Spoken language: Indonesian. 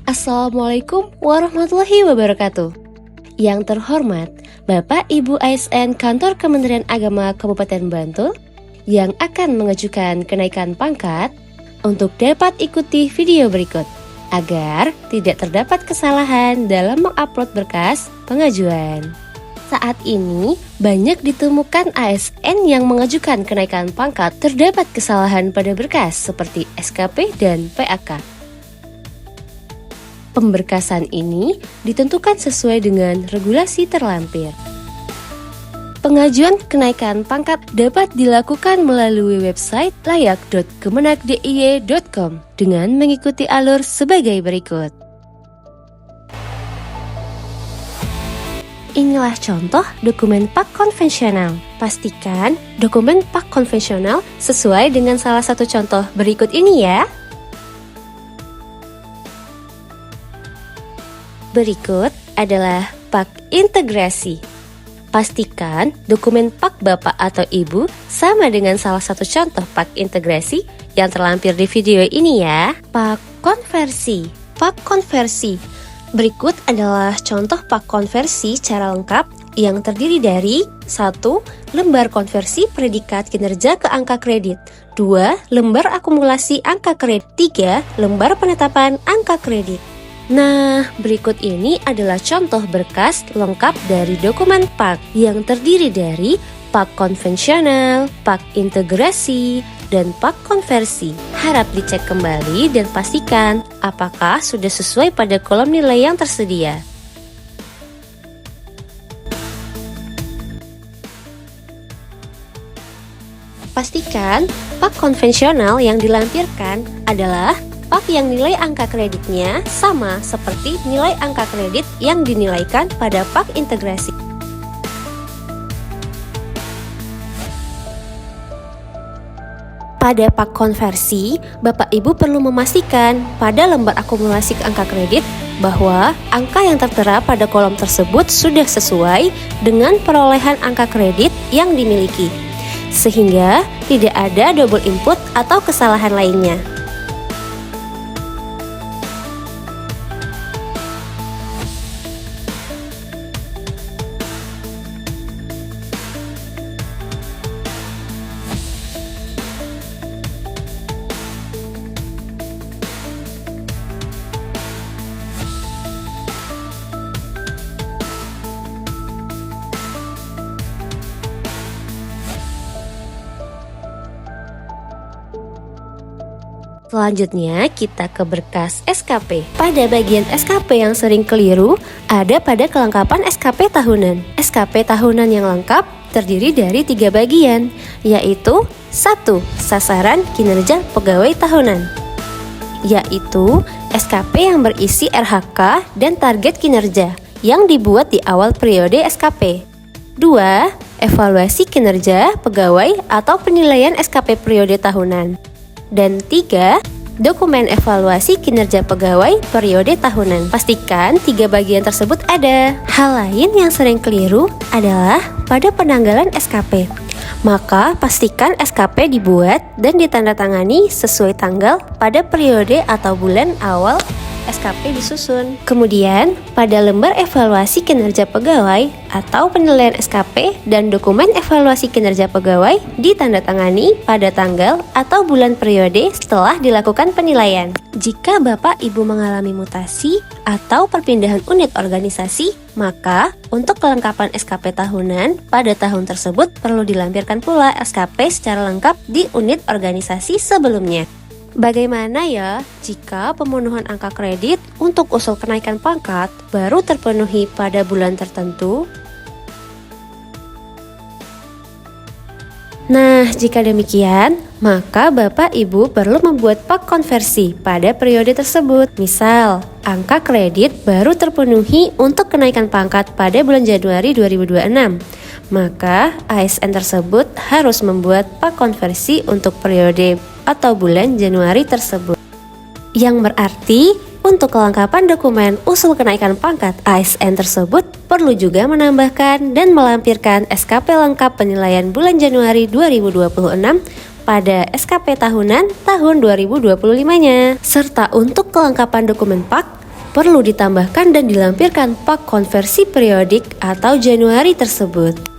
Assalamualaikum warahmatullahi wabarakatuh. Yang terhormat Bapak Ibu ASN Kantor Kementerian Agama Kabupaten Bantul yang akan mengajukan kenaikan pangkat untuk dapat ikuti video berikut agar tidak terdapat kesalahan dalam mengupload berkas pengajuan. Saat ini, banyak ditemukan ASN yang mengajukan kenaikan pangkat terdapat kesalahan pada berkas seperti SKP dan PAK. Pemberkasan ini ditentukan sesuai dengan regulasi terlampir. Pengajuan kenaikan pangkat dapat dilakukan melalui website layak.kemenagdiy.com dengan mengikuti alur sebagai berikut. Inilah contoh dokumen PAK konvensional. Pastikan dokumen PAK konvensional sesuai dengan salah satu contoh berikut ini ya. Berikut adalah PAK integrasi. Pastikan dokumen PAK Bapak atau Ibu sama dengan salah satu contoh PAK integrasi yang terlampir di video ini ya. PAK konversi. PAK konversi. Berikut adalah contoh PAK konversi secara lengkap yang terdiri dari 1. Lembar konversi predikat kinerja ke angka kredit. 2. Lembar akumulasi angka kredit. 3. Lembar penetapan angka kredit. Nah, berikut ini adalah contoh berkas lengkap dari dokumen PAK yang terdiri dari PAK konvensional, PAK integrasi, dan PAK konversi. Harap dicek kembali dan pastikan apakah sudah sesuai pada kolom nilai yang tersedia. Pastikan PAK konvensional yang dilampirkan adalah PAK yang nilai angka kreditnya sama seperti nilai angka kredit yang dinilaikan pada PAK integrasi. Pada PAK konversi, Bapak Ibu perlu memastikan pada lembar akumulasi angka kredit bahwa angka yang tertera pada kolom tersebut sudah sesuai dengan perolehan angka kredit yang dimiliki, sehingga tidak ada double input atau kesalahan lainnya. Selanjutnya kita ke berkas SKP. Pada bagian SKP yang sering keliru ada pada kelengkapan SKP tahunan. SKP tahunan yang lengkap terdiri dari 3 bagian, yaitu 1. Sasaran kinerja pegawai tahunan, yaitu SKP yang berisi RHK dan target kinerja yang dibuat di awal periode SKP. 2. Evaluasi kinerja pegawai atau penilaian SKP periode tahunan. Dan 3. Dokumen evaluasi kinerja pegawai periode tahunan. Pastikan 3 bagian tersebut ada. Hal lain yang sering keliru adalah pada penanggalan SKP. Maka pastikan SKP dibuat dan ditandatangani sesuai tanggal pada periode atau bulan awal SKP disusun. Kemudian, pada lembar evaluasi kinerja pegawai atau penilaian SKP dan dokumen evaluasi kinerja pegawai ditandatangani pada tanggal atau bulan periode setelah dilakukan penilaian. Jika Bapak Ibu mengalami mutasi atau perpindahan unit organisasi, maka untuk kelengkapan SKP tahunan pada tahun tersebut perlu dilampirkan pula SKP secara lengkap di unit organisasi sebelumnya. Bagaimana ya jika pemenuhan angka kredit untuk usul kenaikan pangkat baru terpenuhi pada bulan tertentu? Nah, jika demikian, maka Bapak Ibu perlu membuat PAK konversi pada periode tersebut. Misal, angka kredit baru terpenuhi untuk kenaikan pangkat pada bulan Januari 2026. Maka ASN tersebut harus membuat PAK konversi untuk periode atau bulan Januari tersebut. Yang berarti untuk kelengkapan dokumen usul kenaikan pangkat ASN tersebut perlu juga menambahkan dan melampirkan SKP lengkap penilaian bulan Januari 2026 pada SKP tahunan tahun 2025-nya. Serta untuk kelengkapan dokumen PAK perlu ditambahkan dan dilampirkan pak konversi periodik atau Januari tersebut.